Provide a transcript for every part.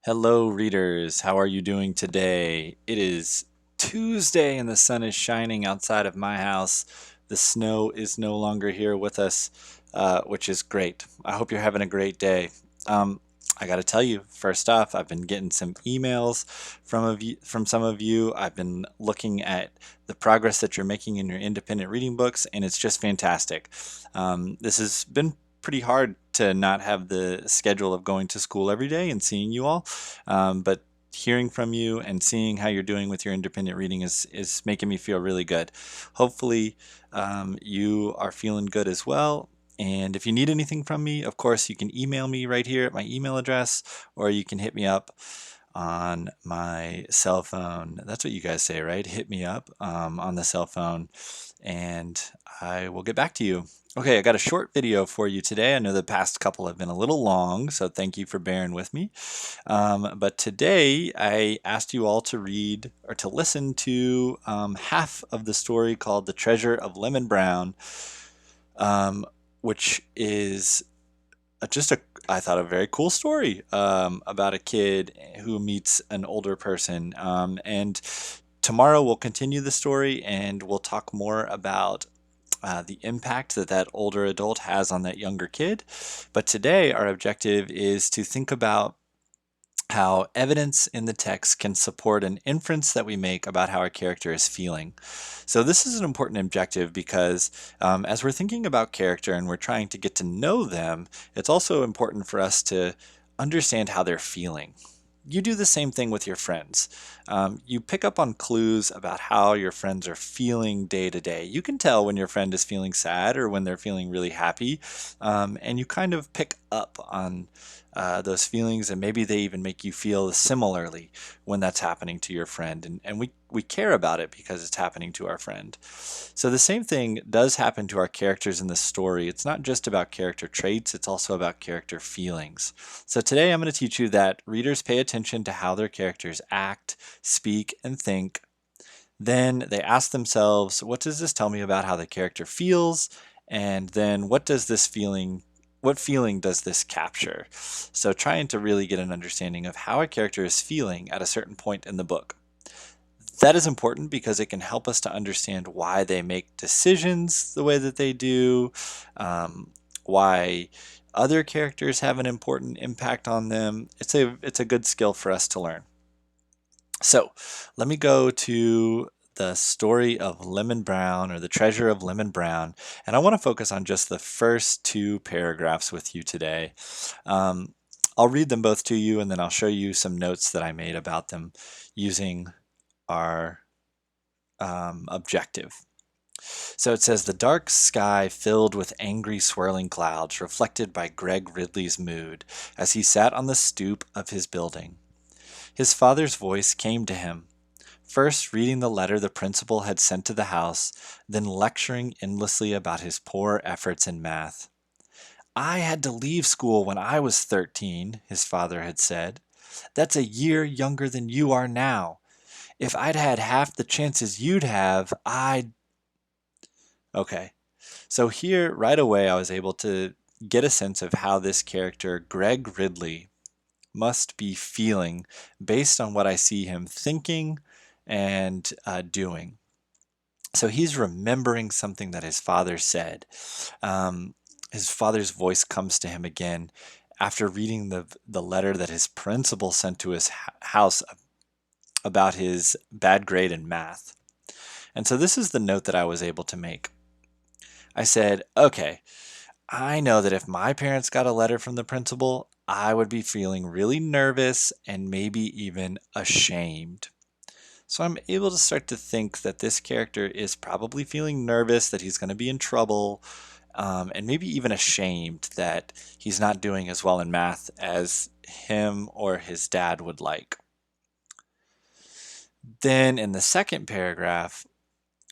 Hello, readers. How are you doing today? It is Tuesday and the sun is shining outside of my house. The snow is no longer here with us, which is great. I hope you're having a great day. Um, I got to tell you, first off, I've been getting some emails from some of you. I've been looking at the progress that you're making in your independent reading books, and it's just fantastic. This has been pretty hard to not have the schedule of going to school every day and seeing you all. But hearing from you and seeing how you're doing with your independent reading is making me feel really good. Hopefully, you are feeling good as well. And if you need anything from me, of course, you can email me right here at my email address, or you can hit me up on my cell phone. That's what you guys say, right? Hit me up on the cell phone, and I will get back to you. Okay, I got a short video for you today. I know the past couple have been a little long, so thank you for bearing with me. But today I asked you all to read or to listen to half of the story called The Treasure of Lemon Brown, um, which is just I thought a very cool story about a kid who meets an older person. And tomorrow we'll continue the story and we'll talk more about the impact that that older adult has on that younger kid. But today, our objective is to think about how evidence in the text can support an inference that we make about how our character is feeling. So, this is an important objective because as we're thinking about character and we're trying to get to know them, it's also important for us to understand how they're feeling. You do the same thing with your friends. You pick up on clues about how your friends are feeling day to day. You can tell when your friend is feeling sad or when they're feeling really happy, and you kind of pick up on those feelings, and maybe they even make you feel similarly when that's happening to your friend. And we care about it because it's happening to our friend. So the same thing does happen to our characters in this story. It's not just about character traits, it's also about character feelings. So today I'm going to teach you that readers pay attention to how their characters act, speak, and think. Then they ask themselves, what does this tell me about how the character feels? And then what feeling does this capture? So trying to really get an understanding of how a character is feeling at a certain point in the book. That is important because it can help us to understand why they make decisions the way that they do, why other characters have an important impact on them. It's a good skill for us to learn. So let me go to the story of Lemon Brown, or the treasure of Lemon Brown, and I want to focus on just the first two paragraphs with you today. Um, I'll read them both to you and then I'll show you some notes that I made about them using our objective. So it says, the dark sky filled with angry swirling clouds reflected by Greg Ridley's mood as he sat on the stoop of his building. His father's voice came to him, first reading the letter the principal had sent to the house, then lecturing endlessly about his poor efforts in math. I had to leave school when I was 13, his father had said. That's a year younger than you are now. If I'd had half the chances you'd have, I'd... Okay, so here right away I was able to get a sense of how this character, Greg Ridley, must be feeling based on what I see him thinking and doing. So he's remembering something that his father said. His father's voice comes to him again after reading the letter that his principal sent to his house about his bad grade in math. And so this is the note that I was able to make. I said, okay, I know that if my parents got a letter from the principal, I would be feeling really nervous and maybe even ashamed. So I'm able to start to think that this character is probably feeling nervous that he's going to be in trouble, and maybe even ashamed that he's not doing as well in math as him or his dad would like. Then in the second paragraph,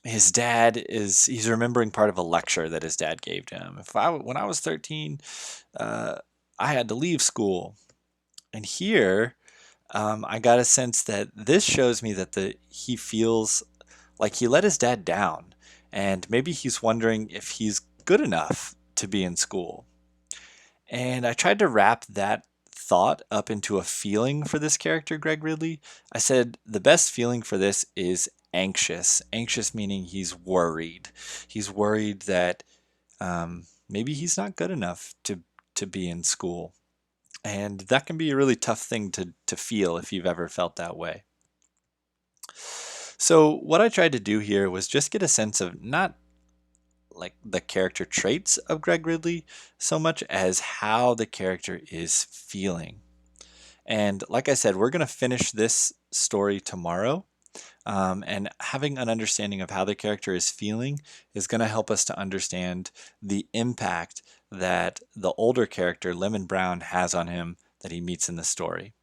he's remembering part of a lecture that his dad gave to him. When I was 13, uh, I had to leave school. And here, I got a sense that this shows me that he feels like he let his dad down, and maybe he's wondering if he's good enough to be in school. And I tried to wrap that thought up into a feeling for this character, Greg Ridley. I said the best feeling for this is anxious. Anxious meaning he's worried. He's worried that maybe he's not good enough to be in school. And that can be a really tough thing to feel if you've ever felt that way. So, what I tried to do here was just get a sense of not like the character traits of Greg Ridley so much as how the character is feeling. And like I said, we're going to finish this story tomorrow. And having an understanding of how the character is feeling is going to help us to understand the impact that the older character, Lemon Brown, has on him that he meets in the story.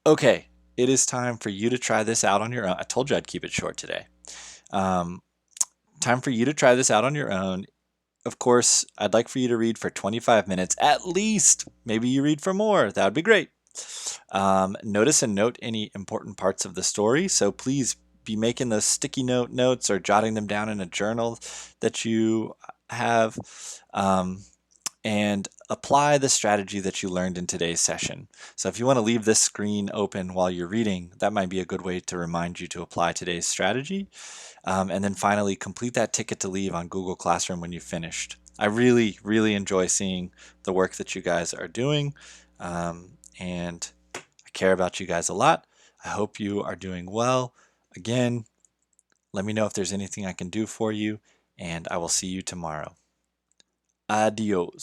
Okay, it is time for you to try this out on your own. I told you I'd keep it short today. Um, Time for you to try this out on your own. Of course, I'd like for you to read for 25 minutes at least. Maybe you read for more. That would be great. Notice and note any important parts of the story. So please be making those sticky notes or jotting them down in a journal that you have. And apply the strategy that you learned in today's session. So if you want to leave this screen open while you're reading, that might be a good way to remind you to apply today's strategy. And then finally, complete that ticket to leave on Google Classroom when you've finished. I really, really enjoy seeing the work that you guys are doing. And I care about you guys a lot. I hope you are doing well. Again, let me know if there's anything I can do for you, and I will see you tomorrow. Adios.